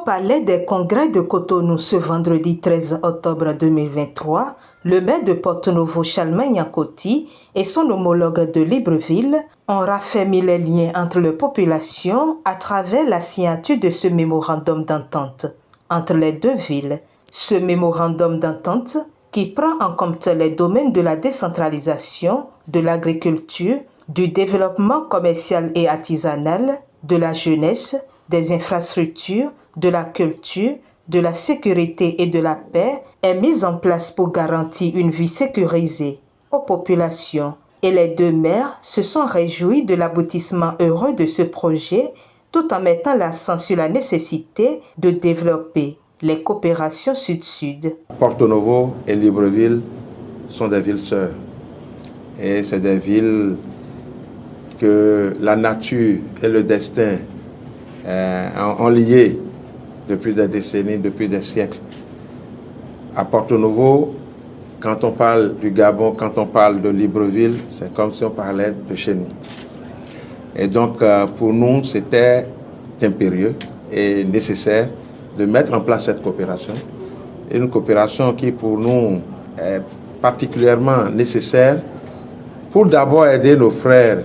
Au Palais des Congrès de Cotonou ce vendredi 13 octobre 2023, le maire de Porto-Novo Charlemagne Yankoti et son homologue de Libreville ont raffermi les liens entre les populations à travers la signature de ce mémorandum d'entente entre les deux villes. Ce mémorandum d'entente qui prend en compte les domaines de la décentralisation, de l'agriculture, du développement commercial et artisanal, de la jeunesse, des infrastructures, de la culture, de la sécurité et de la paix est mis en place pour garantir une vie sécurisée aux populations. Et les deux maires se sont réjouis de l'aboutissement heureux de ce projet tout en mettant l'accent sur la nécessité de développer les coopérations sud-sud. Porto-Novo et Libreville sont des villes sœurs. Et c'est des villes que la nature et le destin ont liées depuis des décennies, depuis des siècles. À Porto-Novo, quand on parle du Gabon, quand on parle de Libreville, c'est comme si on parlait de chez nous. Et donc, pour nous, c'était impérieux et nécessaire de mettre en place cette coopération. Une coopération qui, pour nous, est particulièrement nécessaire pour d'abord aider nos frères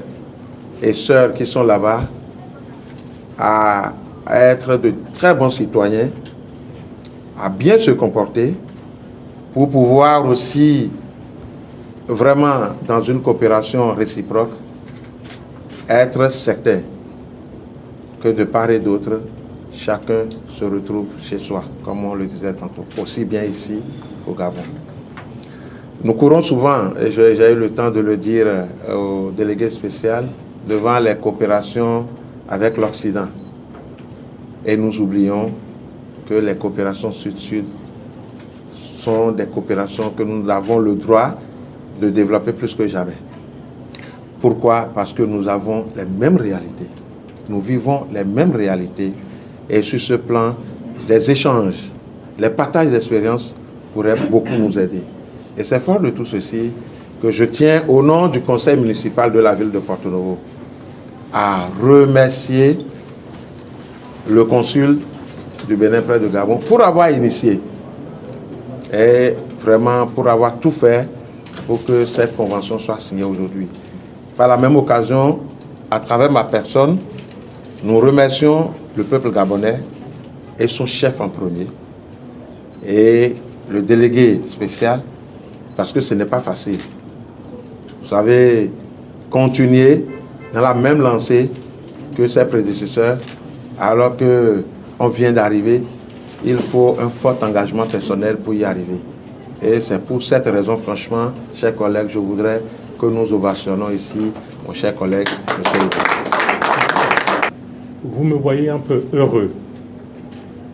et sœurs qui sont là-bas à être de très bons citoyens, à bien se comporter, pour pouvoir aussi, vraiment, dans une coopération réciproque, être certain que de part et d'autre, chacun se retrouve chez soi, comme on le disait tantôt, aussi bien ici qu'au Gabon. Nous courons souvent, et j'ai eu le temps de le dire au délégué spécial, devant les coopérations avec l'Occident. Et nous oublions que les coopérations sud-sud sont des coopérations que nous avons le droit de développer plus que jamais. Pourquoi? Parce que nous avons les mêmes réalités. Nous vivons les mêmes réalités. Et sur ce plan, les échanges, les partages d'expériences pourraient beaucoup nous aider. Et c'est fort de tout ceci que je tiens, au nom du conseil municipal de la ville de Porto-Novo, à remercier le consul du Bénin près de Gabon pour avoir initié et vraiment pour avoir tout fait pour que cette convention soit signée aujourd'hui. Par la même occasion, à travers ma personne, nous remercions le peuple gabonais et son chef en premier et le délégué spécial parce que ce n'est pas facile. Vous savez, continuer dans la même lancée que ses prédécesseurs alors qu'on vient d'arriver, il faut un fort engagement personnel pour y arriver. Et c'est pour cette raison, franchement, chers collègues, je voudrais que nous ovationnons ici, mon cher collègue, M. Legault. Vous me voyez un peu heureux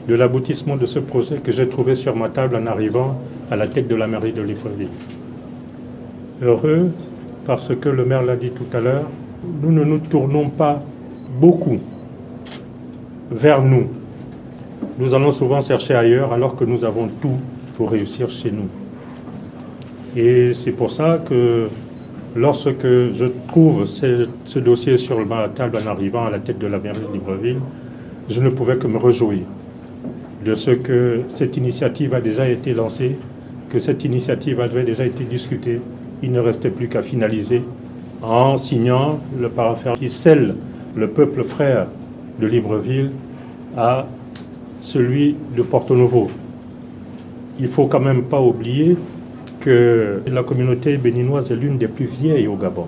de l'aboutissement de ce projet que j'ai trouvé sur ma table en arrivant à la tête de la mairie de Libreville. Heureux parce que le maire l'a dit tout à l'heure, nous ne nous tournons pas beaucoup vers nous. Nous allons souvent chercher ailleurs alors que nous avons tout pour réussir chez nous. Et c'est pour ça que lorsque je trouve ce dossier sur ma table en arrivant à la tête de la mairie de Libreville, je ne pouvais que me réjouir de ce que cette initiative a déjà été lancée, que cette initiative avait déjà été discutée. Il ne restait plus qu'à finaliser en signant le paraphère qui scelle le peuple frère de Libreville à celui de Porto-Novo. Il ne faut quand même pas oublier que la communauté béninoise est l'une des plus vieilles au Gabon.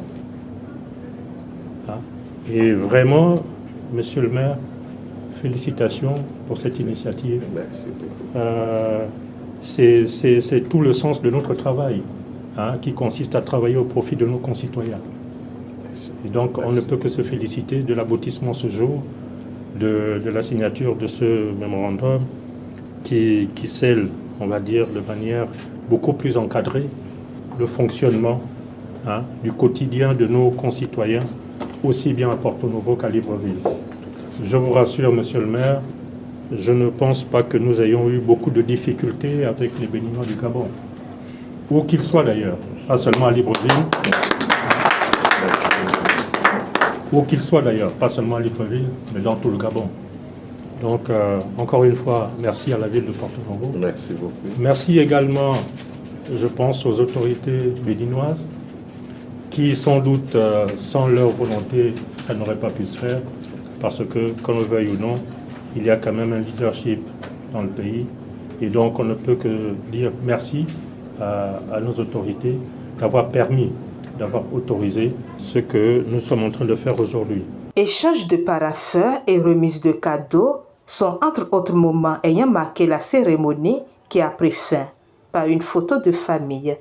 Et vraiment, monsieur le maire, félicitations pour cette initiative. C'est tout le sens de notre travail, qui consiste à travailler au profit de nos concitoyens. Et donc, on ne peut que se féliciter de l'aboutissement ce jour, de la signature de ce mémorandum qui scelle, on va dire, de manière beaucoup plus encadrée, le fonctionnement du quotidien de nos concitoyens, aussi bien à Porto-Novo qu'à Libreville. Je vous rassure, monsieur le maire, je ne pense pas que nous ayons eu beaucoup de difficultés avec les Béninois du Gabon, où qu'ils soient d'ailleurs, pas seulement à Libreville, où qu'ils soient d'ailleurs, pas seulement à Libreville, mais dans tout le Gabon. Donc, encore une fois, merci à la ville de Porto-Novo. Merci beaucoup. Merci également, je pense, aux autorités béninoises qui, sans doute, sans leur volonté, ça n'aurait pas pu se faire parce que, qu'on le veuille ou non, il y a quand même un leadership dans le pays. Et donc, on ne peut que dire merci à nos autorités d'avoir permis, d'avoir autorisé ce que nous sommes en train de faire aujourd'hui. Échange de paraffins et remise de cadeaux sont entre autres moments ayant marqué la cérémonie qui a pris fin par une photo de famille.